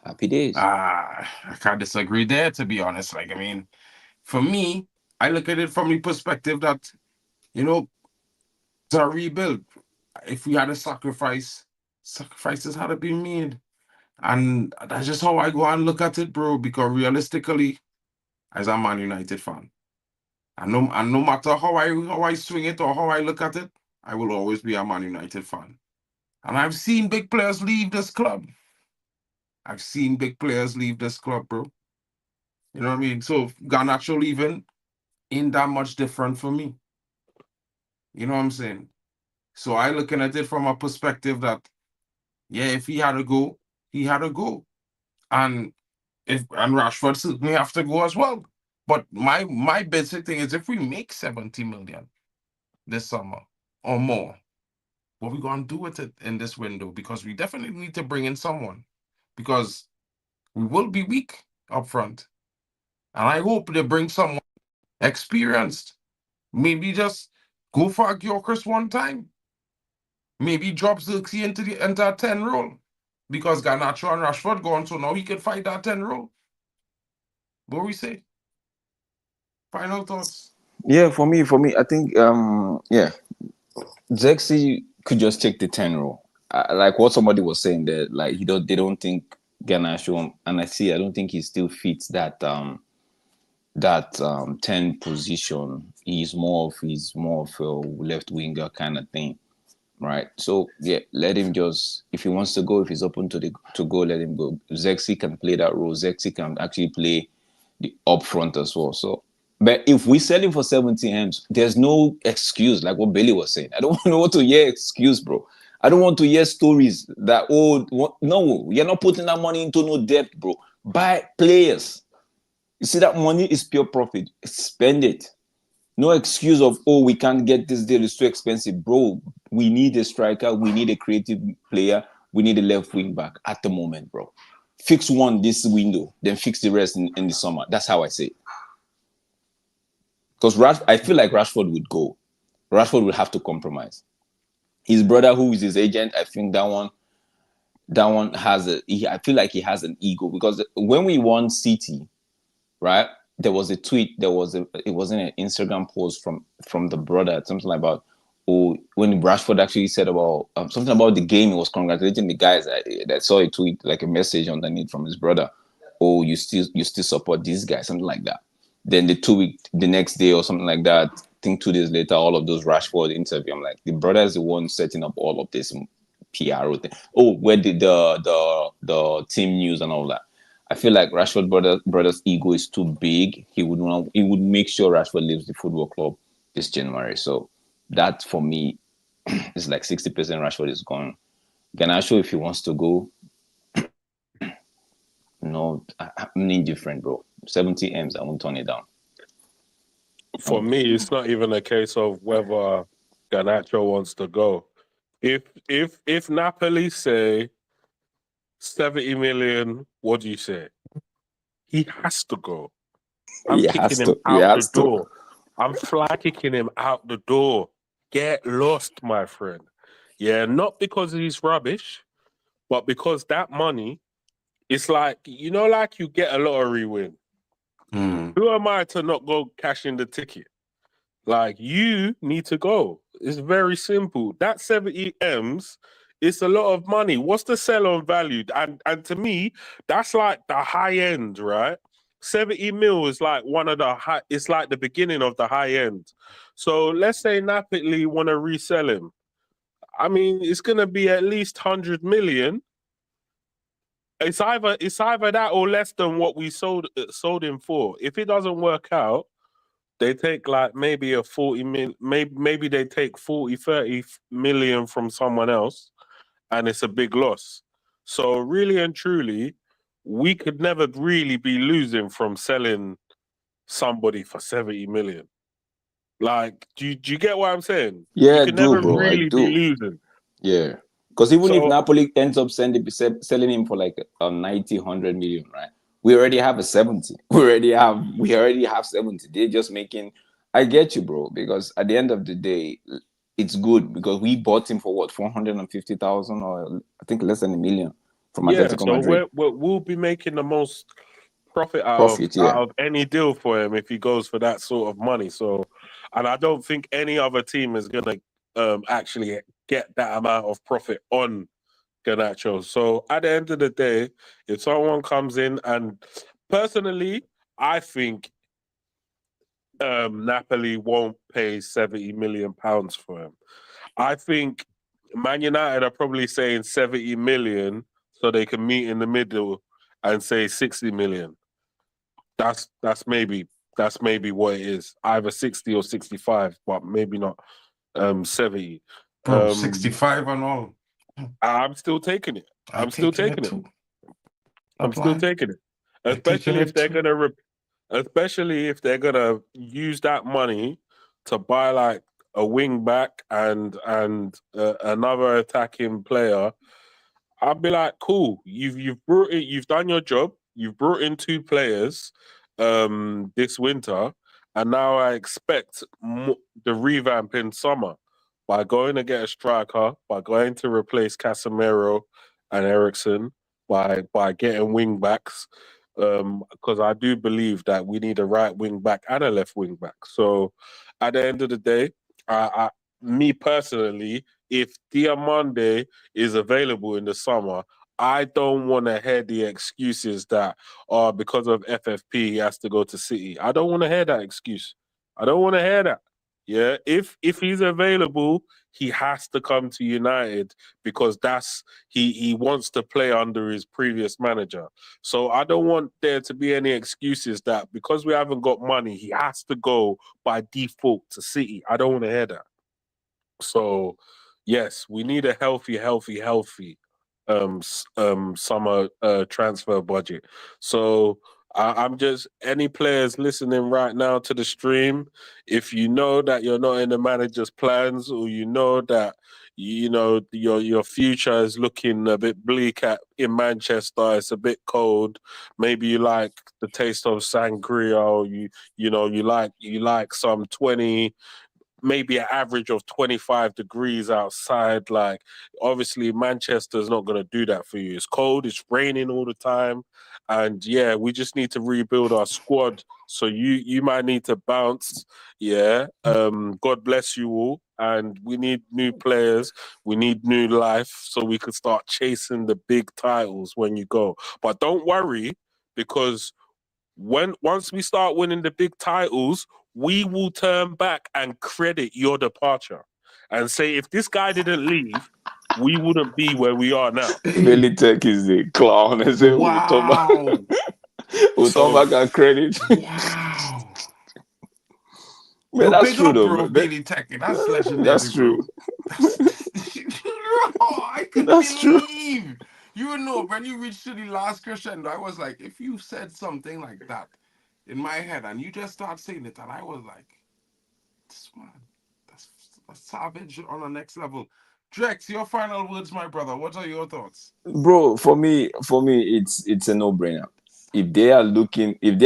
Happy days. I can't disagree there, to be honest. Like, I mean, for me, I look at it from the perspective that, you know, to rebuild, if we had a sacrifices had to be made. And that's just how I go and look at it, bro, because realistically, as a Man United fan, and no matter how I swing it or how I look at it, I will always be a Man United fan. And I've seen big players leave this club. I've seen big players leave this club, bro. You know what I mean? So Garnacho leaving ain't that much different for me. You know what I'm saying? So I looking at it from a perspective that, yeah, if he had to go, he had to go. And Rashford may have to go as well. But my basic thing is if we make 70 million this summer or more, what we gonna do with it in this window? Because we definitely need to bring in someone. Because we will be weak up front. And I hope they bring someone experienced. Maybe just go for a Gyökeres one time. Maybe drop Zirkzee into the entire 10 role. Because Garnacho and Rashford gone, so now he can fight that 10 role. What we say? Final thoughts. Yeah, for me, I think Zexi could just take the 10 role. Like what somebody was saying there, like they don't think Garnacho, and I don't think he still fits that 10 position. He's more of a left winger kind of thing, right? So yeah, let him just, if he wants to go, if he's open to go, let him go. Zexi can play that role. Zexi can actually play the up front as well. So, but if we sell him for 70 M's, there's no excuse, like what Bailey was saying. I don't want to hear excuse, bro. I don't want to hear stories that, no, you're not putting that money into no debt, bro. Buy players. You see, that money is pure profit. Spend it. No excuse of, we can't get this deal, it's too expensive. Bro, we need a striker, we need a creative player, we need a left wing back at the moment, bro. Fix one this window, then fix the rest in the summer. That's how I say it. Because I feel like Rashford would go. Rashford would have to compromise. His brother, who is his agent, I think that one has I feel like he has an ego, because when we won City, right? There was a tweet. It wasn't an Instagram post from the brother. Something about when Rashford actually said about something about the game. He was congratulating the guys. I saw a tweet, like a message underneath from his brother. Oh, you still support these guys, something like that. Then the next day or something like that. I think 2 days later, all of those Rashford interview. I'm like, the brother is the one setting up all of this PR thing. Oh, where did the team news and all that? I feel like Rashford brother's ego is too big. He would make sure Rashford leaves the football club this January. So that for me is like 60% Rashford is gone. Garnacho, if he wants to go, no, I'm indifferent, bro. 70 M's, I won't turn it down. For me, it's not even a case of whether Garnacho wants to go. If Napoli say 70 million, what do you say? He has to go. I'm kicking him out the door. I'm fly kicking him out the door. Get lost, my friend. Yeah, not because he's rubbish, but because that money, it's like, you know, like you get a lottery win. Who am I to not go cash in the ticket? Like, you need to go. It's very simple. That 70 M's, it's a lot of money. What's the sell on value? And to me, that's like the high end, right? 70 mil is like one of the high, it's like the beginning of the high end. So let's say Napoli want to resell him. I mean, it's gonna be at least 100 million. It's either that or less than what we sold him for. If it doesn't work out, they take like maybe a 40 mil, maybe they take 40, 30 million from someone else, and it's a big loss. So really and truly, we could never really be losing from selling somebody for 70 million. Like, do you get what I'm saying? Yeah, You I could do, never bro. I really be do. losing. Yeah. Because even if So Napoli ends up selling him for like a 90, 100 million, right? We already have a 70. We already have 70. They're just making. I get you, bro. Because at the end of the day, it's good because we bought him for what, 450,000 or I think less than a million from yeah, Atletico so Madrid. we'll be making the most profit Profit, out yeah. of any deal for him if he goes for that sort of money. So, and I don't think any other team is gonna actually get that amount of profit on Garnacho. So at the end of the day, if someone comes in, and personally, I think Napoli won't pay 70 million pounds for him. I think Man United are probably saying 70 million so they can meet in the middle and say 60 million. That's maybe what it is. Either 60 or 65, but maybe not 70. Bro, 65 and all. I'm still taking it. I'm I'm still taking it taking it. too. I'm still taking it. I'm taking Especially if it they're too. gonna especially if they're gonna use that money to buy like a wing back and another attacking player. I'd be like, cool. You've brought it. You've done your job. You've brought in 2 players this winter, and now I expect the revamp in summer by going to get a striker, by going to replace Casemiro and Ericsson, by getting wing backs. Because I do believe that we need a right wing back and a left wing back. So, at the end of the day, me personally, if Diamande is available in the summer, I don't want to hear the excuses that, because of FFP, he has to go to City. I don't want to hear that excuse. I don't want to hear that. Yeah, if he's available, he has to come to United because he wants to play under his previous manager. So I don't want there to be any excuses that because we haven't got money, he has to go by default to City. I don't want to hear that. So, yes, we need a healthy summer transfer budget. So I'm just any players listening right now to the stream. If you know that you're not in the manager's plans, or you know that you know your future is looking a bit bleak in Manchester, it's a bit cold. Maybe you like the taste of sangria, or you like some 20, maybe an average of 25 degrees outside. Like, obviously, Manchester's not going to do that for you. It's cold, it's raining all the time. And yeah, we just need to rebuild our squad. So you might need to bounce. Yeah. God bless you all. And we need new players. We need new life so we can start chasing the big titles when you go. But don't worry, because once we start winning the big titles, we will turn back and credit your departure and say if this guy didn't leave, we wouldn't be where we are now. Tech is a clown. I say, Wow. we'll So talk back and credit. Wow. Man, Yo, that's big true up, though. bro, Billy Tech. That's legendary, That's bro. true. That's... I couldn't That's true. believe. You know, when you reached to the last crescendo, I was like, if you said something like that in my head and you just start saying it, and I was like, this man, that's savage on the next level. Drex, your final words, my brother. What are your thoughts? Bro, for me, it's a no-brainer. If they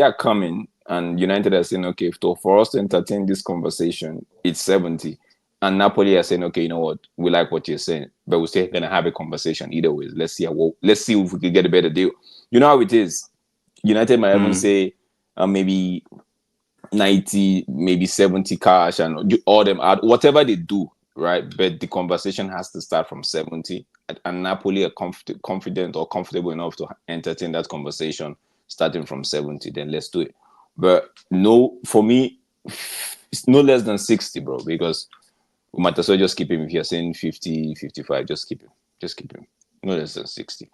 are coming, and United are saying, okay, for us to entertain this conversation, it's 70. And Napoli are saying, okay, you know what, we like what you're saying, but we're still gonna have a conversation either way. Let's see if we can get a better deal. You know how it is. United might even say maybe 90, maybe 70 cash, and all them out, whatever they do, right? But the conversation has to start from 70, and Napoli are confident or comfortable enough to entertain that conversation starting from 70. Then let's do it. But no, for me, it's no less than 60, bro, because we might as well just keep him. If you're saying 50, 55, just keep him. No less than 60.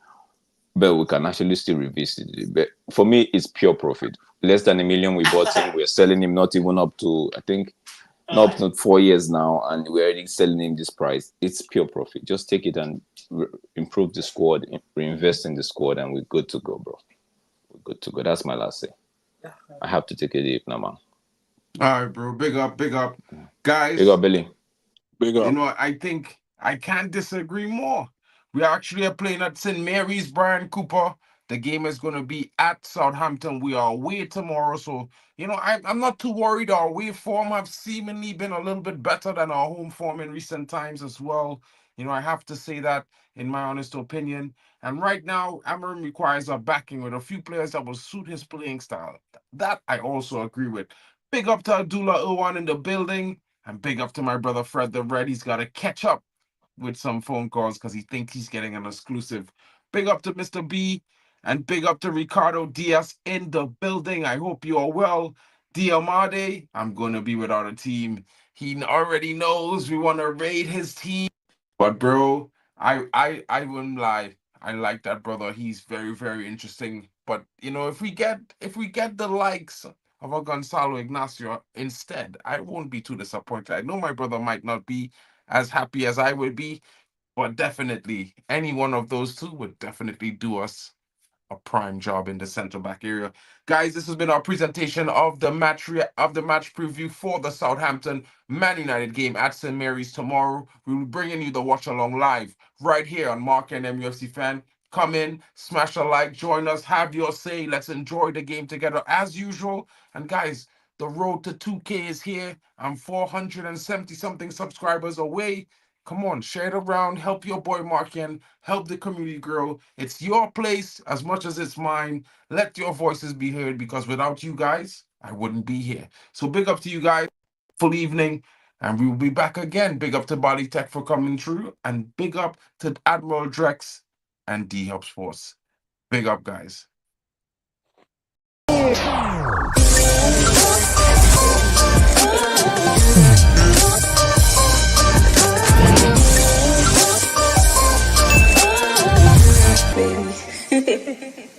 But we can actually still revisit it. But for me, it's pure profit. Less than $1 million we bought him. We're selling him not even up to, I think, not up to 4 years now, and we're already selling him this price. It's pure profit. Just take it and improve the squad, reinvest in the squad, and we're good to go, bro. We're good to go. That's my last say. I have to take a leap now, man. All right, bro. Big up. Guys, Big up, Billy. Big up. you know, I think I can't disagree more. We actually are playing at St. Mary's, Brian Cooper. The game is going to be at Southampton. We are away tomorrow. So, you know, I'm not too worried. Our away form have seemingly been a little bit better than our home form in recent times as well. You know, I have to say that in my honest opinion. And right now, Amorim requires a backing with a few players that will suit his playing style. That I also agree with. Big up to Abdullah Irwan in the building. And big up to my brother Fred the Red. He's got to catch up with some phone calls because he thinks he's getting an exclusive. Big up to Mr. B and big up to Ricardo Diaz in the building. I hope you are well. Diamade, I'm going to be without a team. He already knows we want to raid his team. But bro, I wouldn't lie. I like that brother. He's very, very interesting. But you know, if we get the likes of a Gonzalo Ignacio instead, I won't be too disappointed. I know my brother might not be as happy as I would be, but definitely any one of those two would definitely do us a prime job in the centre back area. Guys, this has been our presentation of the match preview for the Southampton Man United game at St. Mary's tomorrow. We'll be bringing you the watch along live right here on Mark and MUFC Fan. Come in, smash a like, join us, have your say. Let's enjoy the game together as usual. And guys, the road to 2K is here. I'm 470 something subscribers away. Come on, share it around, help your boy Markian, help the community grow. It's your place as much as it's mine. Let your voices be heard because without you guys, I wouldn't be here. So big up to you guys. Full evening, and we will be back again. Big up to Bali Tech for coming through, and big up to Admiral Drex and D Hub Sports. Big up, guys. Baby.